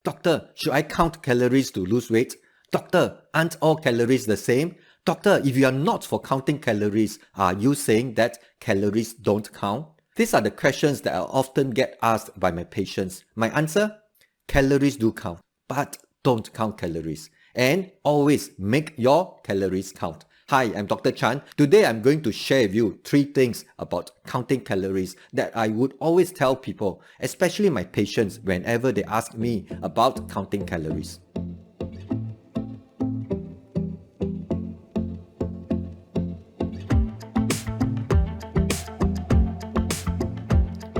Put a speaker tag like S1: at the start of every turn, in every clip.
S1: Doctor, should I count calories to lose weight? Doctor, aren't all calories the same? Doctor, if you are not for counting calories, are you saying that calories don't count? These are the questions that I often get asked by my patients. My answer? Calories do count, but don't count calories. And always make your calories count. Hi, I'm Dr. Chan. Today I'm going to share with you 3 things about counting calories that I would always tell people, especially my patients, whenever they ask me about counting calories.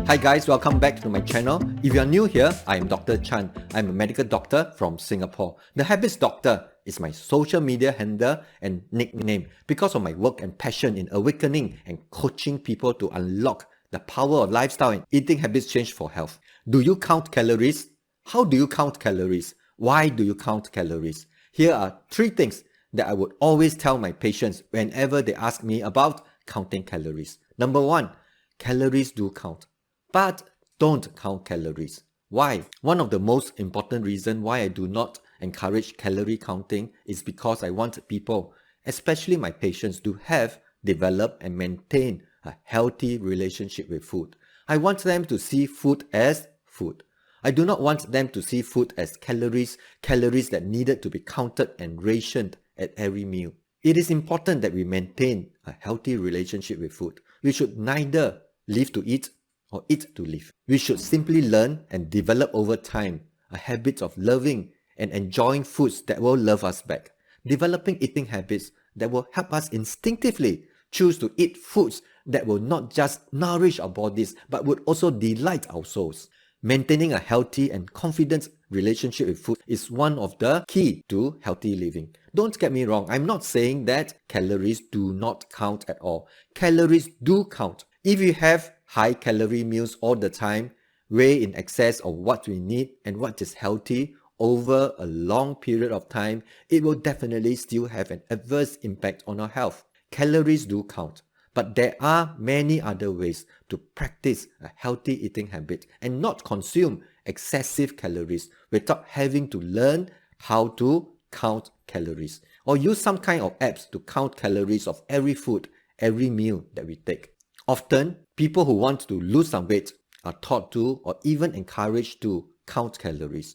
S1: Hi guys, welcome back to my channel. If you are new here, I am Dr. Chan. I'm a medical doctor from Singapore. The Habits Doctor is my social media handle and nickname because of my work and passion in awakening and coaching people to unlock the power of lifestyle and eating habits change for health. Do you count calories? How do you count calories? Why do you count calories? Here are 3 things that I would always tell my patients whenever they ask me about counting calories. Number 1, calories do count. But don't count calories. Why? One of the most important reasons why I do not encourage calorie counting is because I want people, especially my patients, to have, develop and maintain a healthy relationship with food. I want them to see food as food. I do not want them to see food as calories that needed to be counted and rationed at every meal. It is important that we maintain a healthy relationship with food. We should neither live to eat or eat to live. We should simply learn and develop over time a habit of loving and enjoying foods that will love us back. Developing eating habits that will help us instinctively choose to eat foods that will not just nourish our bodies but would also delight our souls. Maintaining a healthy and confident relationship with food is one of the key to healthy living. Don't get me wrong, I'm not saying that calories do not count at all. Calories do count. If you have high calorie meals all the time, way in excess of what we need and what is healthy over a long period of time, it will definitely still have an adverse impact on our health. Calories do count, but there are many other ways to practice a healthy eating habit and not consume excessive calories without having to learn how to count calories or use some kind of apps to count calories of every food, every meal that we take. Often, people who want to lose some weight are taught to or even encouraged to count calories.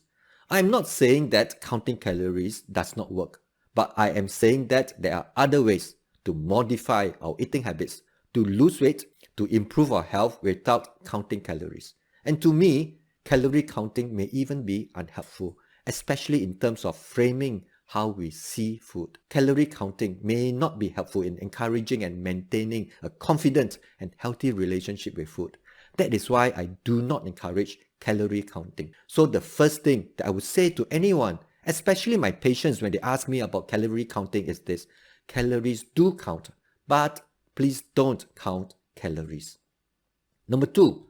S1: I am not saying that counting calories does not work, but I am saying that there are other ways to modify our eating habits, to lose weight, to improve our health without counting calories. And to me, calorie counting may even be unhelpful, especially in terms of framing how we see food. Calorie counting may not be helpful in encouraging and maintaining a confident and healthy relationship with food. That is why I do not encourage calorie counting. So the first thing that I would say to anyone, especially my patients when they ask me about calorie counting, is this: calories do count, but please don't count calories. Number 2,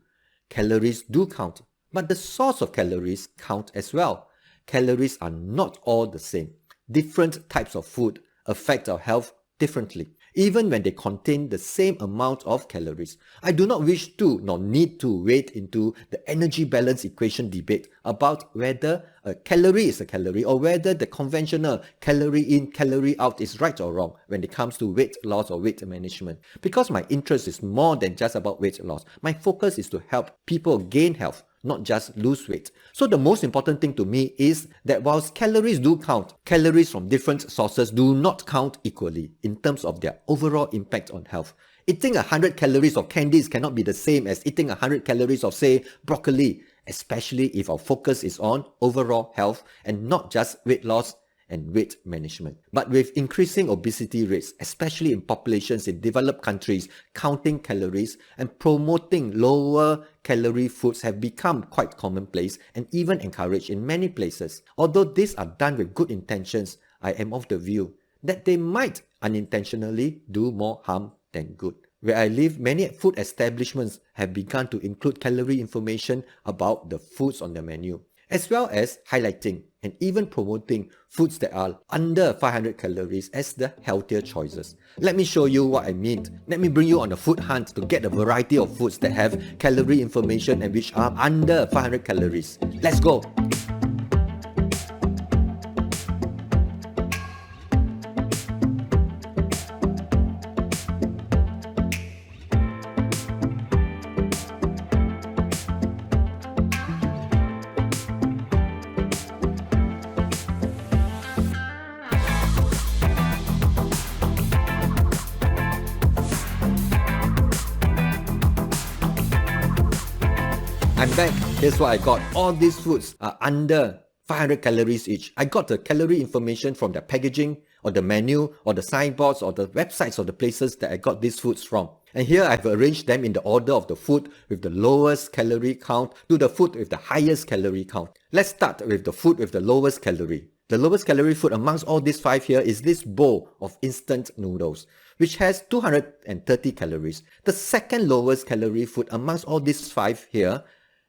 S1: calories do count, but the source of calories count as well. Calories are not all the same. Different types of food affect our health differently, even when they contain the same amount of calories. I do not wish to nor need to wade into the energy balance equation debate about whether a calorie is a calorie or whether the conventional calorie in, calorie out is right or wrong when it comes to weight loss or weight management. Because my interest is more than just about weight loss. My focus is to help people gain health, not just lose weight. So the most important thing to me is that whilst calories do count, calories from different sources do not count equally in terms of their overall impact on health. Eating 100 calories of candies cannot be the same as eating 100 calories of, say, broccoli, especially if our focus is on overall health and not just weight loss and weight management. But with increasing obesity rates, especially in populations in developed countries, counting calories and promoting lower calorie foods have become quite commonplace and even encouraged in many places. Although these are done with good intentions, I am of the view that they might unintentionally do more harm than good. Where I live, many food establishments have begun to include calorie information about the foods on the menu, as well as highlighting and even promoting foods that are under 500 calories as the healthier choices. Let me show you what I mean. Let me bring you on a food hunt to get a variety of foods that have calorie information and which are under 500 calories. Let's go! back, here's what I got. All these foods are under 500 calories each. I got the calorie information from the packaging or the menu or the signboards or the websites or the places that I got these foods from. And here I've arranged them in the order of the food with the lowest calorie count to the food with the highest calorie count. Let's start with the food with the lowest calorie. The lowest calorie food amongst all these 5 here is this bowl of instant noodles, which has 230 calories. The second lowest calorie food amongst all these 5 here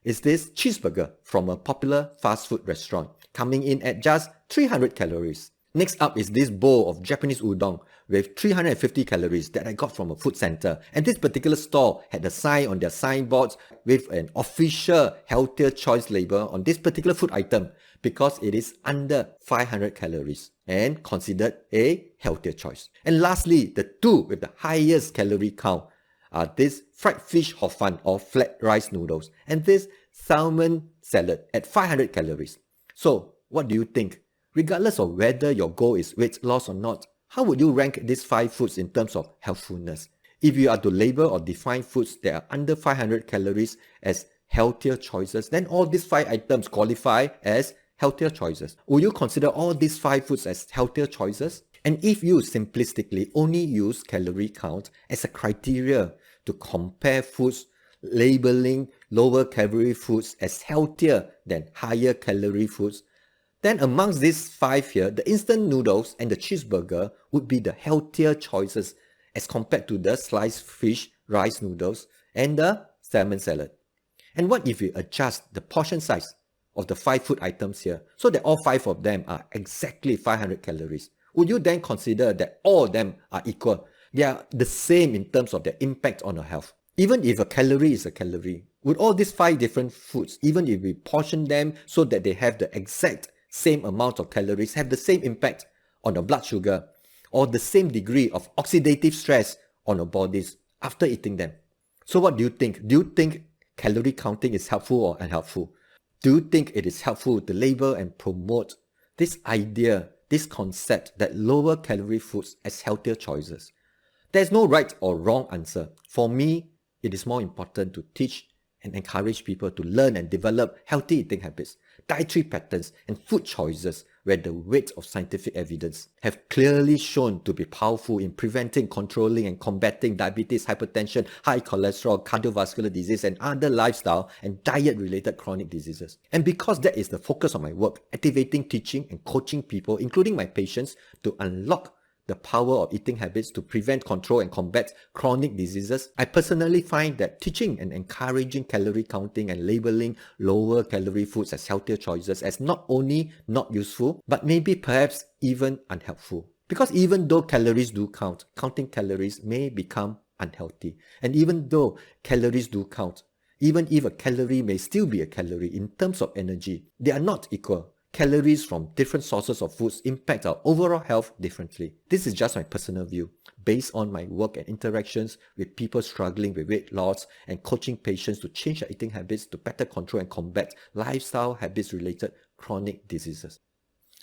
S1: is this cheeseburger from a popular fast food restaurant, coming in at just 300 calories. Next up is this bowl of Japanese udon with 350 calories that I got from a food center. And this particular store had a sign on their signboards with an official healthier choice label on this particular food item because it is under 500 calories and considered a healthier choice. And lastly, the two with the highest calorie count are this fried fish hor fun or flat rice noodles and this salmon salad at 500 calories. So what do you think? Regardless of whether your goal is weight loss or not, how would you rank these 5 foods in terms of healthfulness? If you are to label or define foods that are under 500 calories as healthier choices, then all these 5 items qualify as healthier choices. Will you consider all these 5 foods as healthier choices? And if you simplistically only use calorie count as a criteria to compare foods, labeling lower calorie foods as healthier than higher calorie foods, then amongst these 5 here, the instant noodles and the cheeseburger would be the healthier choices as compared to the sliced fish, rice noodles, and the salmon salad. And what if we adjust the portion size of the 5 food items here so that all 5 of them are exactly 500 calories? Would you then consider that all of them are equal? They are the same in terms of their impact on our health. Even if a calorie is a calorie, would all these 5 different foods, even if we portion them so that they have the exact same amount of calories, have the same impact on your blood sugar or the same degree of oxidative stress on our bodies after eating them? So what do you think? Do you think calorie counting is helpful or unhelpful? Do you think it is helpful to label and promote this idea, this concept that lower calorie foods as healthier choices? There's no right or wrong answer. For me, it is more important to teach and encourage people to learn and develop healthy eating habits, dietary patterns, and food choices where the weight of scientific evidence have clearly shown to be powerful in preventing, controlling, and combating diabetes, hypertension, high cholesterol, cardiovascular disease, and other lifestyle and diet-related chronic diseases. And because that is the focus of my work, activating, teaching, and coaching people, including my patients, to unlock the power of eating habits to prevent, control, and combat chronic diseases, I personally find that teaching and encouraging calorie counting and labeling lower calorie foods as healthier choices as not only not useful, but maybe perhaps even unhelpful. Because even though calories do count, counting calories may become unhealthy. And even though calories do count, even if a calorie may still be a calorie in terms of energy, they are not equal. Calories from different sources of foods impact our overall health differently. This is just my personal view, based on my work and interactions with people struggling with weight loss and coaching patients to change their eating habits to better control and combat lifestyle habits-related chronic diseases.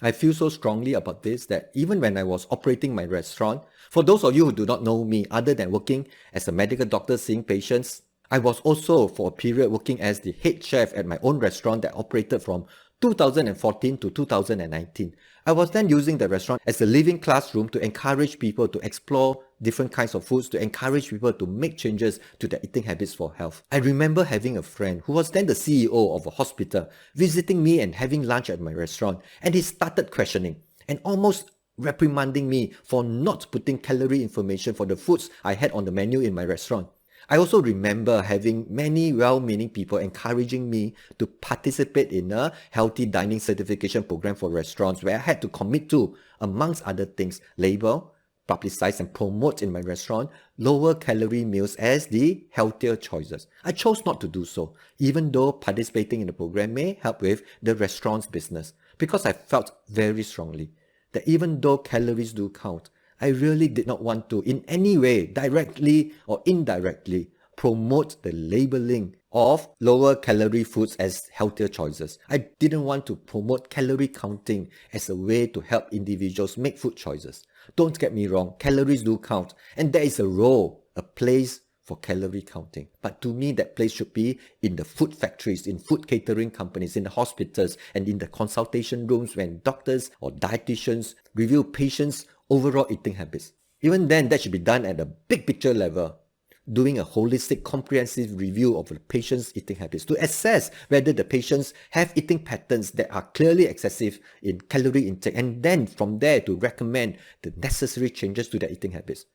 S1: I feel so strongly about this that even when I was operating my restaurant, for those of you who do not know me, other than working as a medical doctor seeing patients, I was also for a period working as the head chef at my own restaurant that operated from 2014 to 2019. I was then using the restaurant as a living classroom to encourage people to explore different kinds of foods, to encourage people to make changes to their eating habits for health. I remember having a friend who was then the CEO of a hospital visiting me and having lunch at my restaurant, and he started questioning and almost reprimanding me for not putting calorie information for the foods I had on the menu in my restaurant. I also remember having many well-meaning people encouraging me to participate in a healthy dining certification program for restaurants where I had to commit to, amongst other things, label, publicize and promote in my restaurant lower calorie meals as the healthier choices. I chose not to do so, even though participating in the program may help with the restaurant's business, because I felt very strongly that even though calories do count, I really did not want to, in any way, directly or indirectly, promote the labeling of lower calorie foods as healthier choices. I didn't want to promote calorie counting as a way to help individuals make food choices. Don't get me wrong, calories do count, and there is a role, a place for calorie counting. But to me, that place should be in the food factories, in food catering companies, in the hospitals, and in the consultation rooms when doctors or dietitians review patients' overall eating habits. Even then, that should be done at a big picture level, doing a holistic, comprehensive review of the patient's eating habits to assess whether the patients have eating patterns that are clearly excessive in calorie intake, and then from there to recommend the necessary changes to their eating habits.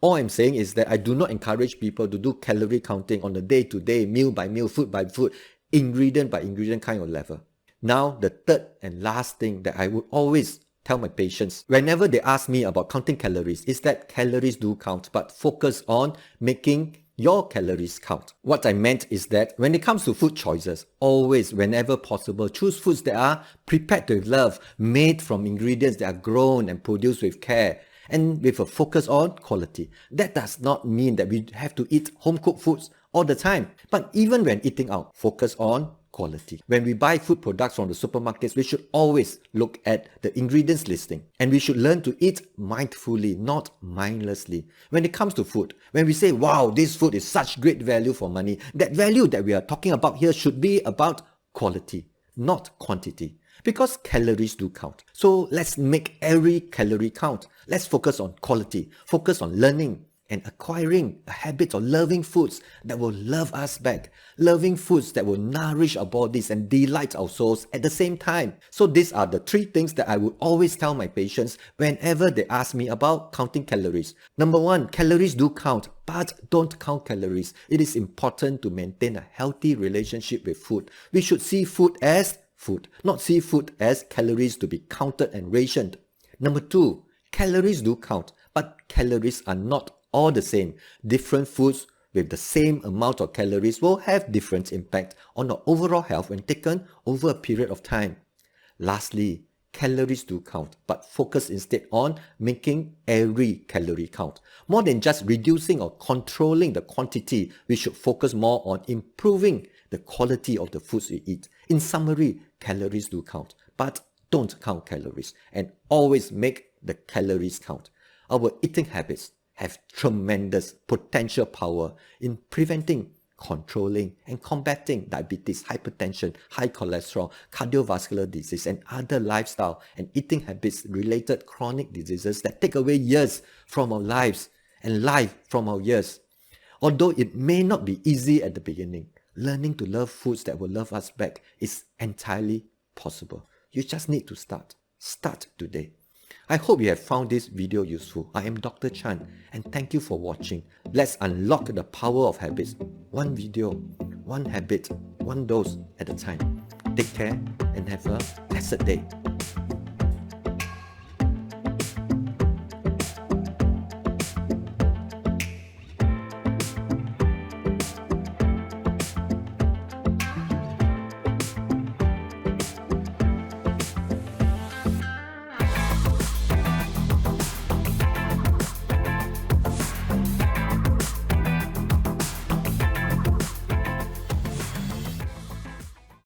S1: All I'm saying is that I do not encourage people to do calorie counting on a day-to-day, meal by meal, food by food, ingredient by ingredient kind of level. Now, the third and last thing that I would always tell my patients whenever they ask me about counting calories is that calories do count, but focus on making your calories count. What I meant is that when it comes to food choices, always, whenever possible, choose foods that are prepared with love, made from ingredients that are grown and produced with care, and with a focus on quality. That does not mean that we have to eat home-cooked foods all the time. But even when eating out, focus on quality. When we buy food products from the supermarkets, we should always look at the ingredients listing. And we should learn to eat mindfully, not mindlessly. When it comes to food, when we say, wow, this food is such great value for money, that value that we are talking about here should be about quality, not quantity. Because calories do count. So let's make every calorie count. Let's focus on quality, focus on learning and acquiring a habit of loving foods that will love us back, loving foods that will nourish our bodies and delight our souls at the same time. So these are the three things that I would always tell my patients whenever they ask me about counting calories. Number one, calories do count, but don't count calories. It is important to maintain a healthy relationship with food. We should see food as food, not see food as calories to be counted and rationed. Number two, calories do count, but calories are not all the same. Different foods with the same amount of calories will have different impact on our overall health when taken over a period of time. Lastly, calories do count, but focus instead on making every calorie count. More than just reducing or controlling the quantity, we should focus more on improving the quality of the foods we eat. In summary, calories do count, but don't count calories, and always make the calories count. Our eating habits have tremendous potential power in preventing, controlling, and combating diabetes, hypertension, high cholesterol, cardiovascular disease, and other lifestyle and eating habits related chronic diseases that take away years from our lives and life from our years. Although it may not be easy at the beginning, learning to love foods that will love us back is entirely possible. You just need to start. Start today. I hope you have found this video useful. I am Dr. Chan, and thank you for watching. Let's unlock the power of habits. One video, one habit, one dose at a time. Take care and have a blessed day.